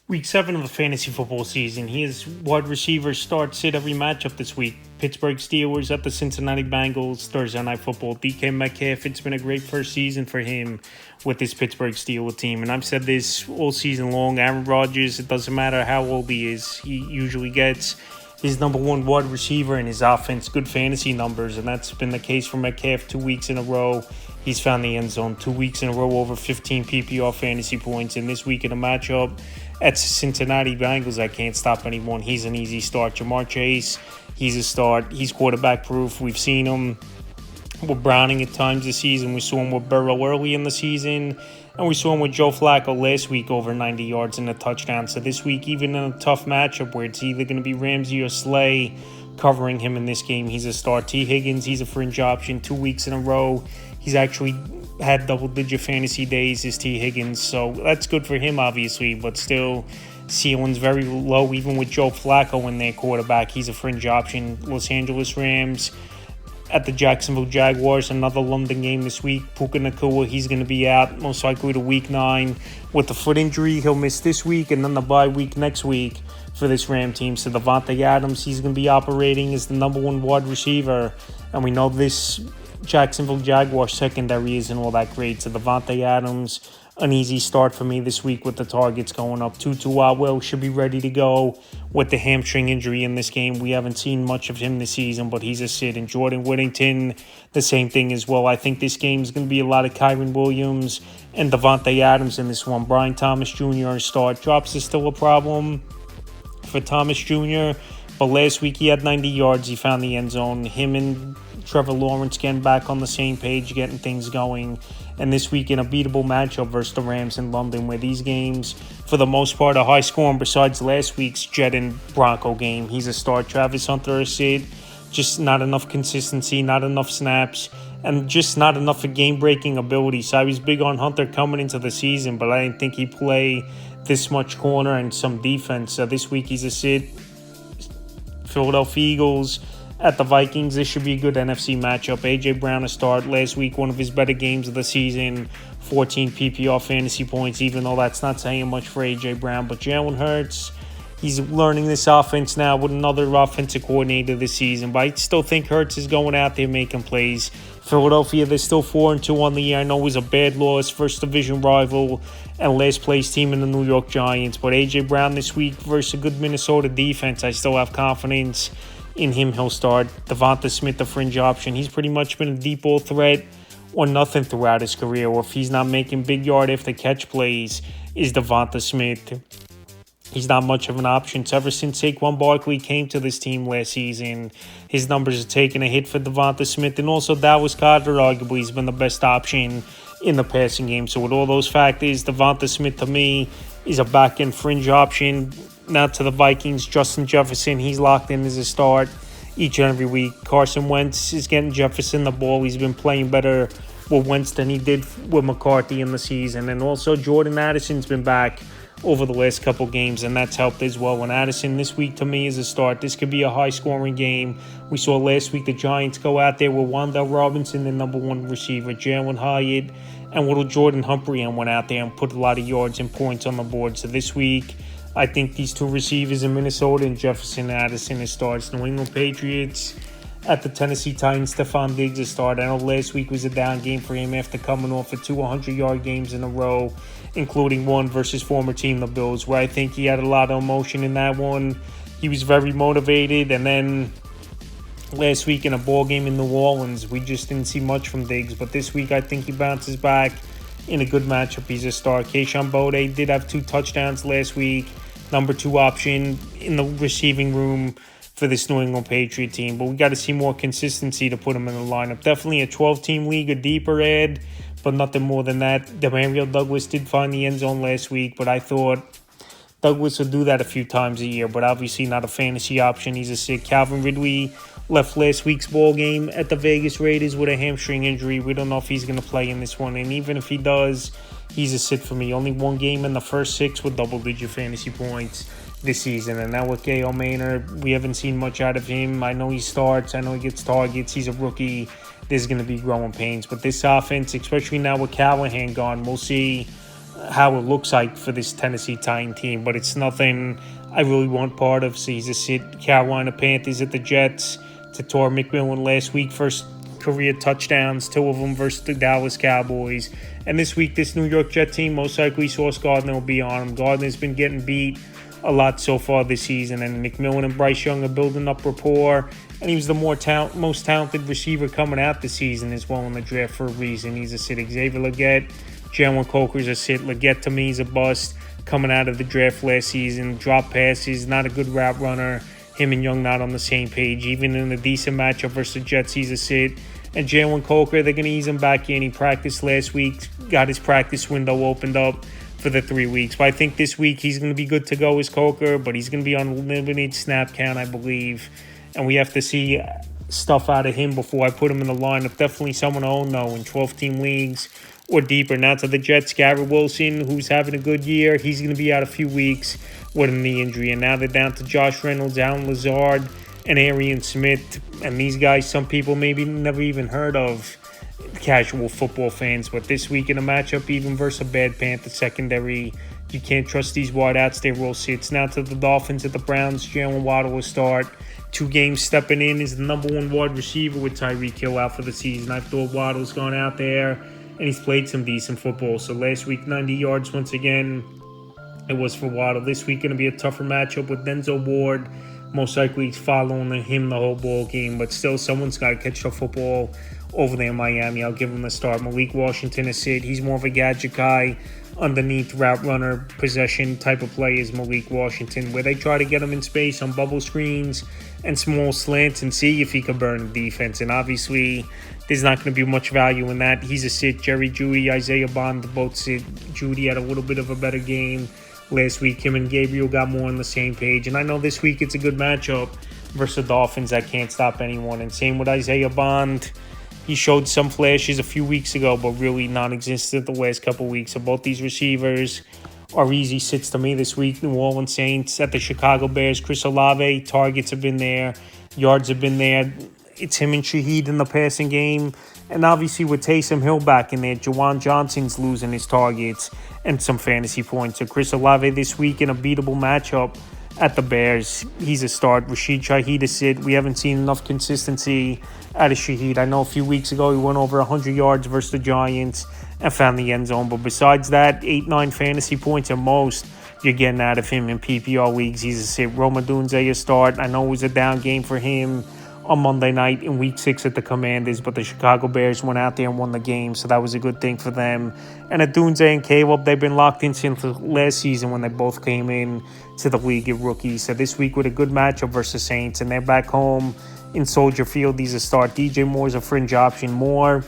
Week 7 of the fantasy football season. His wide receivers start sit every matchup this week. Pittsburgh Steelers at the Cincinnati Bengals, Thursday Night Football. DK Metcalf, it's been a great first season for him with this Pittsburgh Steelers team. And I've said this all season long. Aaron Rodgers, it doesn't matter how old he is, he usually gets his number one wide receiver in his offense good fantasy numbers. And that's been the case for Metcalf 2 weeks in a row. He's found the end zone 2 weeks in a row, over 15 PPR fantasy points. And this week in a matchup at Cincinnati Bengals, I can't stop anyone. He's an easy start. Jamar Chase, he's a start. He's quarterback proof. We've seen him with Browning at times this season. We saw him with Burrow early in the season. And we saw him with Joe Flacco last week, over 90 yards and a touchdown. So this week, even in a tough matchup where it's either going to be Ramsey or Slay covering him in this game, he's a start. T. Higgins, he's a fringe option 2 weeks in a row. He's actually had double-digit fantasy days, is T. Higgins, so that's good for him, obviously, but still, ceiling's very low, even with Joe Flacco in their quarterback. He's a fringe option. Los Angeles Rams at the Jacksonville Jaguars, another London game this week. Puka Nacua, he's going to be out, most likely to week 9 with the foot injury. He'll miss this week, and then the bye week next week for this Ram team. So Davante Adams, he's going to be operating as the number one wide receiver, and we know this Jacksonville Jaguars secondary isn't all that great. So Davante Adams, an easy start for me this week with the targets going up. Tutu Atwell should be ready to go with the hamstring injury in this game. We haven't seen much of him this season, but he's a sit. And Jordan Whittington, the same thing as well. I think this game is going to be a lot of Kyren Williams and Davante Adams in this one. Brian Thomas Jr. a start. Drops is still a problem for Thomas Jr., but last week he had 90 yards. He found the end zone. Him and Trevor Lawrence getting back on the same page, getting things going. And this week in a beatable matchup versus the Rams in London, where these games, for the most part, are high scoring besides last week's Jet and Bronco game. He's a start. Travis Hunter a sit. Just not enough consistency, not enough snaps, and just not enough of game-breaking ability. So I was big on Hunter coming into the season, but I didn't think he'd play this much corner and some defense. So this week he's a sit. Philadelphia Eagles at the Vikings. This should be a good NFC matchup. A.J. Brown a start. Last week, one of his better games of the season. 14 PPR fantasy points, even though that's not saying much for A.J. Brown. But Jalen Hurts, he's learning this offense now with another offensive coordinator this season. But I still think Hurts is going out there making plays. Philadelphia, they're still 4-2 on the year. I know it was a bad loss, first division rival, and last place team in the New York Giants. But A.J. Brown this week versus a good Minnesota defense, I still have confidence in him. He'll start. Devonta Smith, the fringe option. He's pretty much been a deep ball threat or nothing throughout his career. Or if he's not making big yard after catch plays, is Devonta Smith. He's not much of an option. So ever since Saquon Barkley came to this team last season, his numbers are taking a hit for Devonta Smith. And also Dallas Goedert arguably has been the best option in the passing game. So with all those factors, Devonta Smith to me is a back-end fringe option. Now to the Vikings, Justin Jefferson, he's locked in as a start each and every week. Carson Wentz is getting Jefferson the ball. He's been playing better with Wentz than he did with McCarthy in the season. And also Jordan Addison's been back over the last couple games, and that's helped as well. And Addison this week to me is a start. This could be a high-scoring game. We saw last week the Giants go out there with Wan'Dale Robinson, the number one receiver, Jalen Hyatt, and little Jordan Humphrey, and went out there and put a lot of yards and points on the board. So this week, I think these two receivers in Minnesota and Jefferson Addison is starts. New England Patriots at the Tennessee Titans, Stephon Diggs is start. I know last week was a down game for him after coming off of 2 100-yard games in a row, including one versus former team, the Bills, where I think he had a lot of emotion in that one. He was very motivated, and then last week in a ball game in New Orleans, we just didn't see much from Diggs. But this week, I think he bounces back in a good matchup. He's a star. Kayshon Boutte did have 2 touchdowns last week. Number 2 option in the receiving room for this New England Patriot team. But we got to see more consistency to put him in the lineup. Definitely a 12-team league, a deeper ad, but nothing more than that. Demario Douglas did find the end zone last week, but I thought Douglas would do that a few times a year, but obviously not a fantasy option. He's a sick. Calvin Ridley left last week's ball game at the Vegas Raiders with a hamstring injury. We don't know if he's going to play in this one, and even if he does, he's a sit for me. Only one game in the first 6 with double-digit fantasy points this season. And now with Gale Maynard, we haven't seen much out of him. I know he starts. I know he gets targets. He's a rookie. There's going to be growing pains. But this offense, especially now with Callahan gone, we'll see how it looks like for this Tennessee Titan team, but it's nothing I really want part of. So he's a sit Carolina Panthers at the Jets to Tor McMillan last week. First career touchdowns, 2 of them versus the Dallas Cowboys. And this week, this New York Jet team, most likely Sauce Gardner will be on him. Gardner's been getting beat a lot so far this season, and McMillan and Bryce Young are building up rapport. And he was the most talented receiver coming out this season as well in the draft for a reason. He's a sit. Xavier Legette, Jalen Coker's a sit. Legette to me is a bust coming out of the draft last season. Drop passes, not a good route runner. Him and Young not on the same page. Even in a decent matchup versus the Jets, he's a sit. And Jalen Coker, they're going to ease him back in. He practiced last week, got his practice window opened up for the 3 weeks. But I think this week he's going to be good to go as Coker, but he's going to be on limited snap count, I believe. And we have to see stuff out of him before I put him in the lineup. Definitely someone to own, though, in 12-team leagues or deeper. Now to the Jets, Garrett Wilson, who's having a good year. He's going to be out a few weeks with a knee injury. And now they're down to Josh Reynolds, Allen Lazard, and Arian Smith. And these guys, some people maybe never even heard of, casual football fans. But this week in a matchup, even versus a bad Panther secondary, you can't trust these wideouts. They roll sits. Now to the Dolphins at the Browns, Jalen Waddle will start. 2 games stepping in is the number 1 wide receiver with Tyreek Hill out for the season. I thought Waddle's gone out there, and he's played some decent football. So last week, 90 yards once again. It was for Waddle. This week going to be a tougher matchup with Denzel Ward. Most likely he's following him the whole ball game, but still someone's got to catch the football over there in Miami. I'll give him the start. Malik Washington is sit. He's more of a gadget guy, underneath route runner, possession type of play is Malik Washington, where they try to get him in space on bubble screens and small slants and see if he can burn the defense. And obviously, there's not going to be much value in that. He's a sit. Jerry Jeudy, Isaiah Bond, both sit. Jeudy had a little bit of a better game last week. Him and Gabriel got more on the same page. And I know this week it's a good matchup versus the Dolphins that can't stop anyone. And same with Isaiah Bond. He showed some flashes a few weeks ago, but really non-existent the last couple weeks. So both these receivers are easy sits to me this week. New Orleans Saints at the Chicago Bears. Chris Olave, targets have been there. Yards have been there. It's him and Shaheed in the passing game. And obviously with Taysom Hill back in there, Juwan Johnson's losing his targets and some fantasy points. So Chris Olave this week in a beatable matchup at the Bears. He's a start. Rashid Shaheed is sit. We haven't seen enough consistency out of Shaheed. I know a few weeks ago he went over 100 yards versus the Giants and found the end zone. But besides that, 8-9 fantasy points at most you're getting out of him in PPR leagues. He's a sit. Rome Odunze a start. I know it was a down game for him on Monday night in Week 6 at the Commanders, but the Chicago Bears went out there and won the game, so that was a good thing for them. And Odunze and Caleb, they've been locked in since last season when they both came in to the league as rookies. So this week with a good matchup versus Saints, and they're back home in Soldier Field. He's a start. DJ Moore's a fringe option. Moore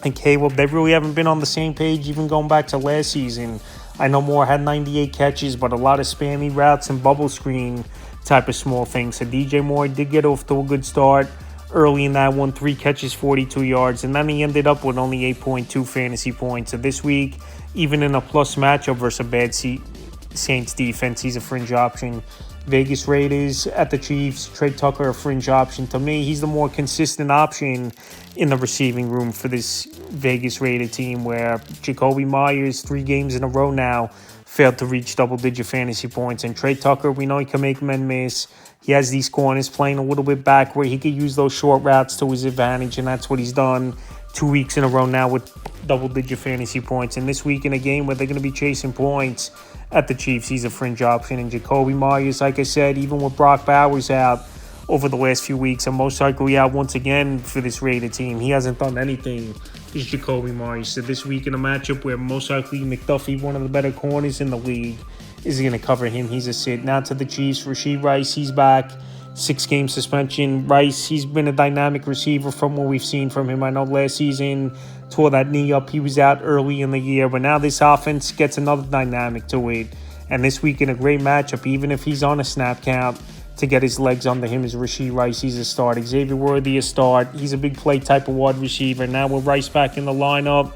and Caleb, they really haven't been on the same page even going back to last season. I know Moore had 98 catches, but a lot of spammy routes and bubble screen type of small things. So DJ Moore did get off to a good start early in that one. 3 catches, 42 yards, and then he ended up with only 8.2 fantasy points. So this week, even in a plus matchup versus a bad Saints defense, he's a fringe option. Vegas Raiders at the Chiefs. Trey Tucker, a fringe option. To me, he's the more consistent option in the receiving room for this Vegas Raider team, where Jacoby Myers, 3 games in a row now, failed to reach double-digit fantasy points. And Trey Tucker, we know he can make men miss. He has these corners playing a little bit back where he could use those short routes to his advantage, and that's what he's done 2 weeks in a row now with double-digit fantasy points. And this week in a game where they're going to be chasing points at the Chiefs, he's a fringe option. And Jacoby Myers, like I said, even with Brock Bowers out over the last few weeks, and most likely out once again for this Raider team, he hasn't done anything. Is Jacoby Myers. So this week in a matchup where most likely McDuffie, one of the better corners in the league, is going to cover him. He's a sit. Now to the Chiefs. Rashee Rice, he's back. 6-game suspension. Rice, he's been a dynamic receiver from what we've seen from him. I know last season tore that knee up. He was out early in the year, but now this offense gets another dynamic to it. And this week in a great matchup, even if he's on a snap count, to get his legs under him is Rashee Rice. He's a start. Xavier Worthy a start. He's a big play type of wide receiver. Now with Rice back in the lineup,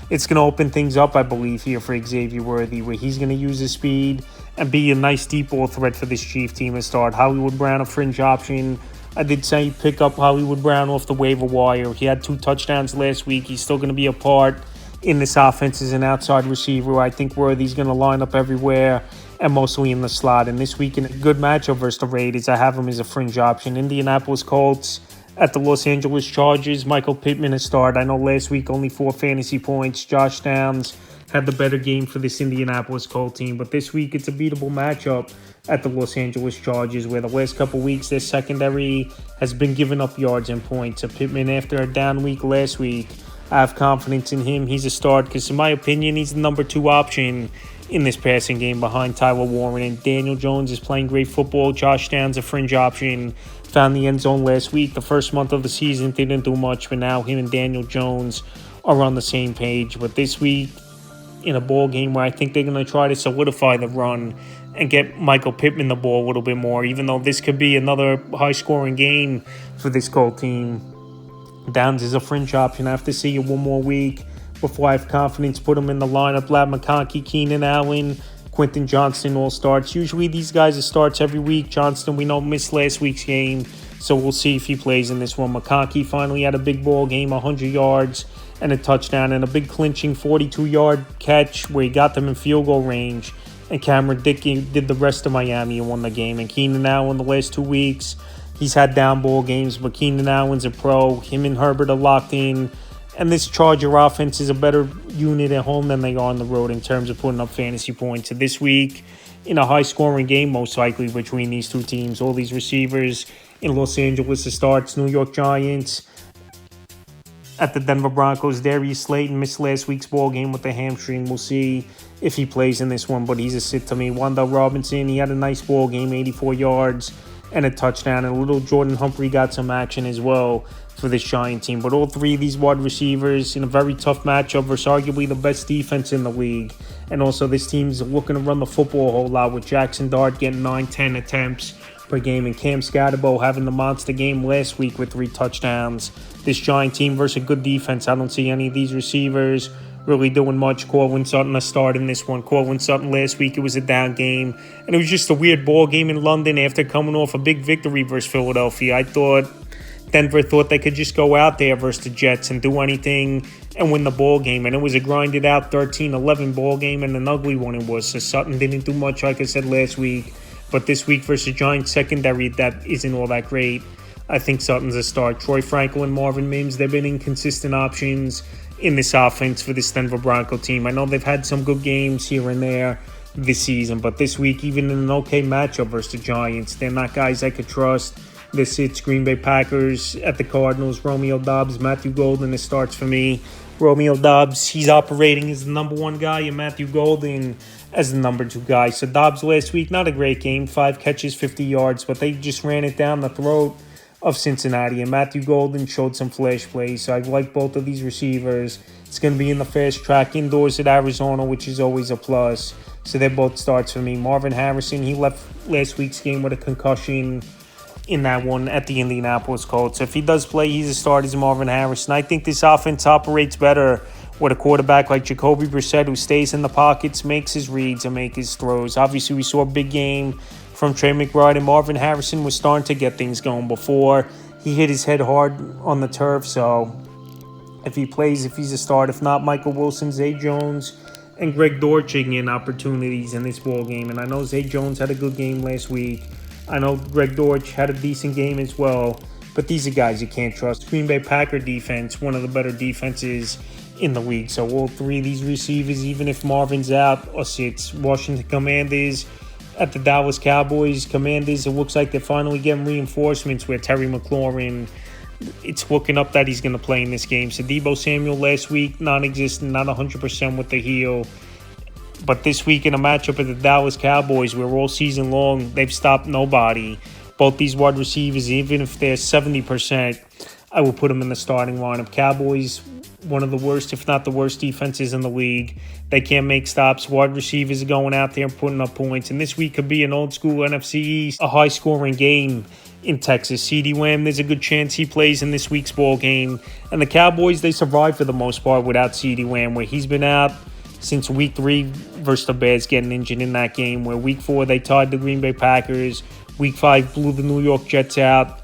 it's going to open things up, I believe, here for Xavier Worthy, where he's going to use his speed and be a nice deep ball threat for this Chief team to start. Hollywood Brown, a fringe option. I did say pick up Hollywood Brown off the waiver wire. He had 2 touchdowns last week. He's still going to be a part in this offense is an outside receiver. I think Worthy's going to line up everywhere and mostly in the slot. And this week in a good matchup versus the Raiders, I have him as a fringe option. Indianapolis Colts at the Los Angeles Chargers. Michael Pittman has started. I know last week only 4 fantasy points. Josh Downs had the better game for this Indianapolis Colts team. But this week it's a beatable matchup at the Los Angeles Chargers, where the last couple weeks their secondary has been giving up yards and points. So Pittman, after a down week last week, I have confidence in him. He's a start because, in my opinion, he's the number 2 option in this passing game behind Tyler Warren. And Daniel Jones is playing great football. Josh Downs, a fringe option, found the end zone last week. The first month of the season didn't do much, but now him and Daniel Jones are on the same page. But this week, in a ball game where I think they're going to try to solidify the run and get Michael Pittman the ball a little bit more, even though this could be another high-scoring game for this Colt team. Downs is a fringe option. I have to see it one more week before I have confidence put him in the lineup. Lab McConkey, Keenan Allen, Quentin Johnston all starts. Usually these guys are starts every week. Johnston, we know, missed last week's game, so we'll see if he plays in this one. McConkey finally had a big ball game, 100 yards and a touchdown, and a big clinching 42-yard catch where he got them in field goal range. And Cameron Dickey did the rest of Miami and won the game. And Keenan Allen, the last 2 weeks, he's had down ball games, but Keenan Allen's a pro. Him and Herbert are locked in. And this Charger offense is a better unit at home than they are on the road in terms of putting up fantasy points. So this week, in a high-scoring game, most likely, between these two teams, all these receivers in Los Angeles, the starts, New York Giants at the Denver Broncos. Darius Slayton missed last week's ball game with the hamstring. We'll see if he plays in this one, but he's a sit to me. Wan'Dale Robinson, he had a nice ball game, 84 yards and a touchdown. And little Jordan Humphrey got some action as well for this Giant team. But all 3 of these wide receivers in a very tough matchup versus arguably the best defense in the league. And also this team's looking to run the football a whole lot, with Jackson Dart getting 9-10 attempts per game and Cam Scatterbo having the monster game last week with 3 touchdowns. This Giant team versus a good defense, I don't see any of these receivers really doing much. Courtland Sutton a start in this one. Courtland Sutton last week, it was a down game, and it was just a weird ball game in London after coming off a big victory versus Philadelphia. I thought Denver thought they could just go out there versus the Jets and do anything and win the ball game, and it was a grinded out 13-11 ball game, and an ugly one it was. So Sutton didn't do much, like I said last week, but this week versus Giants secondary that isn't all that great, I think Sutton's a start. Troy Franklin, Marvin Mims, they've been inconsistent options in this offense for this Denver Bronco team. I know they've had some good games here and there this season, but this week, even in an okay matchup versus the Giants, they're not guys I could trust. This hits Green Bay Packers at the Cardinals. Romeo Doubs, Matthew Golden, it starts for me. Romeo Doubs, he's operating as the number 1 guy, and Matthew Golden as the number 2 guy. So Doubs last week, not a great game, 5 catches, 50 yards, but they just ran it down the throat of Cincinnati, and Matthew Golden showed some flash plays. So I like both of these receivers. It's going to be in the fast track indoors at Arizona, which is always a plus. So they're both starts for me. Marvin Harrison, he left last week's game with a concussion in that one at the Indianapolis Colts. So if he does play, he's a start as Marvin Harrison. I think this offense operates better with a quarterback like Jacoby Brissett, who stays in the pockets, makes his reads, and makes his throws. Obviously, we saw a big game from Trey McBride, and Marvin Harrison was starting to get things going before he hit his head hard on the turf. So if he plays, if he's a start. If not, Michael Wilson, Zay Jones, and Greg Dortching in opportunities in this ball game. And I know Zay Jones had a good game last week. I know Greg Dortch had a decent game as well. But these are guys you can't trust. Green Bay Packer defense, one of the better defenses in the league. So all 3 of these receivers, even if Marvin's out or sits. Washington Commanders at the Dallas Cowboys. Commanders, it looks like they're finally getting reinforcements with Terry McLaurin. It's looking up that he's going to play in this game. So Deebo Samuel last week, non-existent, not 100% with the heel. But this week in a matchup with the Dallas Cowboys, where all season long they've stopped nobody, both these wide receivers, even if they're 70%, I will put them in the starting lineup. Cowboys, one of the worst, if not the worst defenses in the league. They can't make stops. Wide receivers are going out there and putting up points. And this week could be an old school NFC East, a high-scoring game in Texas. CeeDee Lamb, there's a good chance he plays in this week's ball game. And the Cowboys, they survived for the most part without CeeDee Lamb, where he's been out since week 3 versus the Bears, getting injured in that game, where week 4 they tied the Green Bay Packers. Week 5 blew the New York Jets out.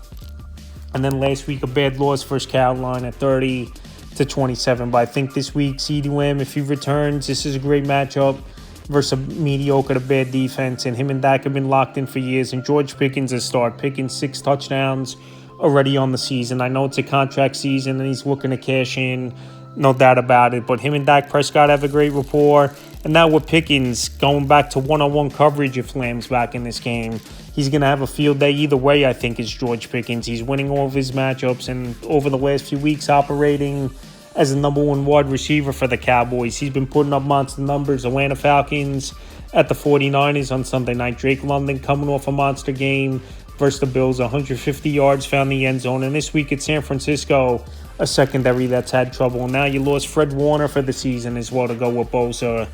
And then last week a bad loss versus Carolina, 30 to 27. But I think this week, CeeDee Lamb, if he returns, this is a great matchup versus a mediocre to bad defense. And him and Dak have been locked in for years. And George Pickens is start. Pickens 6 touchdowns already on the season. I know it's a contract season and he's looking to cash in. No doubt about it. But him and Dak Prescott have a great rapport. And now with Pickens going back to one-on-one coverage if Lamb's back in this game, he's going to have a field day either way, I think, is George Pickens. He's winning all of his matchups and over the last few weeks operating as the number one wide receiver for the Cowboys. He's been putting up monster numbers. Atlanta Falcons at the 49ers on Sunday night. Drake London coming off a monster game versus the Bills. 150 yards, found the end zone. And this week at San Francisco, a secondary that's had trouble. And now you lost Fred Warner for the season as well to go with Bosa.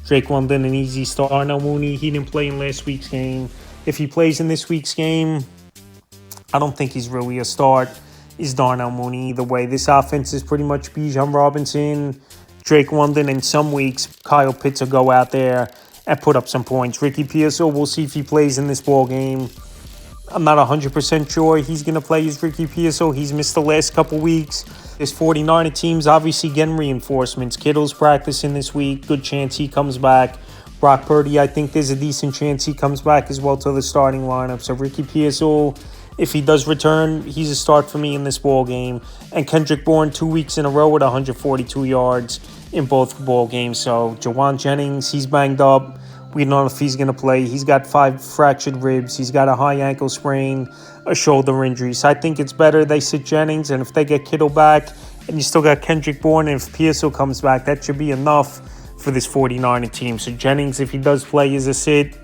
Drake London, an easy start. Darnell Mooney, he didn't play in last week's game. If he plays in this week's game, I don't think he's really a start. Is Darnell Mooney either way. This offense is pretty much Bijan Robinson, Drake London, and some weeks Kyle Pitts will go out there and put up some points. Ricky Pearsall, we'll see if he plays in this ball game. I'm not 100% sure he's going to play as Ricky Pearsall. He's missed the last couple weeks. This 49er team's obviously getting reinforcements. Kittle's practicing this week. Good chance he comes back. Brock Purdy, I think there's a decent chance he comes back as well to the starting lineup. So Ricky Pearsall, if he does return, he's a start for me in this ball game. And Kendrick Bourne 2 weeks in a row with 142 yards in both ball games. So Jawan Jennings, he's banged up. We don't know if he's going to play. He's got 5 fractured ribs. He's got a high ankle sprain, a shoulder injury. So I think it's better they sit Jennings. And if they get Kittle back and you still got Kendrick Bourne, and if Pearsall comes back, that should be enough for this 49er team. So Jennings, if he does play, is a sit.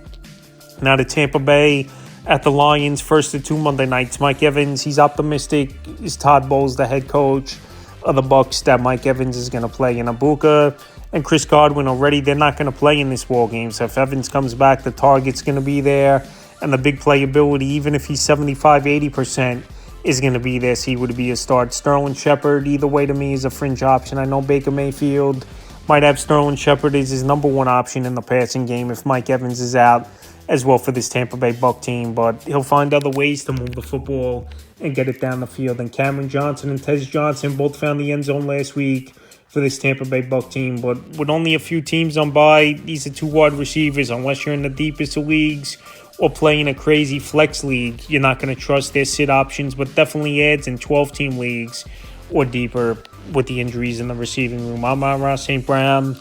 Now to Tampa Bay at the Lions, first of 2 Monday nights. Mike Evans, he's optimistic. Is Todd Bowles the head coach of the Bucs that Mike Evans is going to play? In Ibuka and Chris Godwin already, they're not going to play in this ball game. So if Evans comes back, the target's going to be there. And the big playability, even if he's 75-80%, is going to be there. So he would be a start. Sterling Shepard, either way to me, is a fringe option. I know Baker Mayfield might have Sterling Shepard as his number one option in the passing game if Mike Evans is out as well for this Tampa Bay Buck team. But he'll find other ways to move the football and get it down the field. And Cameron Johnson and Tez Johnson both found the end zone last week for this Tampa Bay Buck team. But with only a few teams on bye, these are 2 wide receivers. Unless you're in the deepest of leagues or playing a crazy flex league, you're not going to trust their sit options. But definitely adds in 12-team leagues or deeper with the injuries in the receiving room. Amon-Ra St. Brown,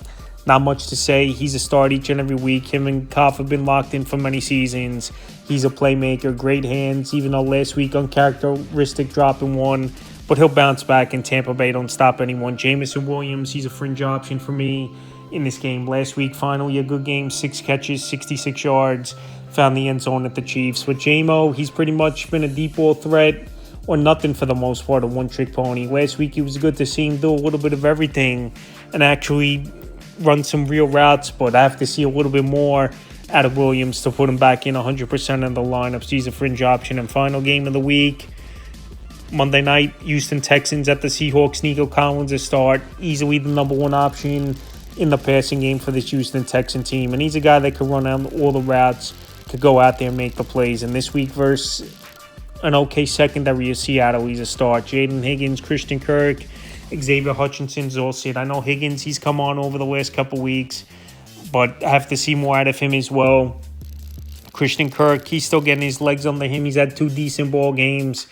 not much to say. He's a start each and every week. Him and Koff have been locked in for many seasons. He's a playmaker, great hands, even though last week uncharacteristic dropping one. But he'll bounce back, and Tampa Bay don't stop anyone. Jameson Williams, he's a fringe option for me in this game. Last week, finally a good game, 6 catches, 66 yards, found the end zone at the Chiefs. With J-Mo, he's pretty much been a deep ball threat or nothing for the most part, a one-trick pony. Last week, it was good to see him do a little bit of everything and actually run some real routes, but I have to see a little bit more out of Williams to put him back in 100% of the lineups. He's a fringe option. And final game of the week, Monday night, Houston Texans at the Seahawks. Nico Collins a start, easily the number one option in the passing game for this Houston Texan team. And he's a guy that could run out all the routes, could go out there and make the plays. And this week versus an okay secondary of Seattle, he's a start. Jaden Higgins, Christian Kirk, Xavier Hutchinson's all set. I know Higgins, he's come on over the last couple weeks, but I have to see more out of him as well. Christian Kirk, he's still getting his legs under him. He's had 2 decent ball games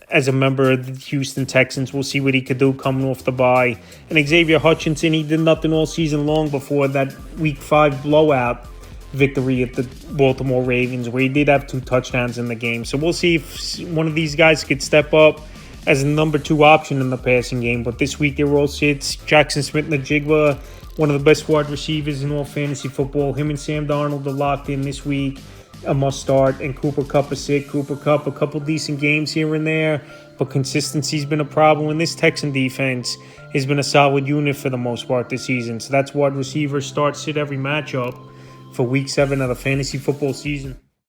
as a member of the Houston Texans. We'll see what he could do coming off the bye. And Xavier Hutchinson, he did nothing all season long before that Week 5 blowout victory at the Baltimore Ravens, where he did have 2 touchdowns in the game. So we'll see if one of these guys could step up as a number 2 option in the passing game. But this week, they were all sits. Jackson Smith-Njigba, one of the best wide receivers in all fantasy football. Him and Sam Darnold are locked in this week. A must start. And Cooper Kupp is sick. Cooper Kupp, a couple decent games here and there, but consistency's been a problem. And this Texan defense has been a solid unit for the most part this season. So that's wide receiver start sit every matchup for Week 7 of the fantasy football season.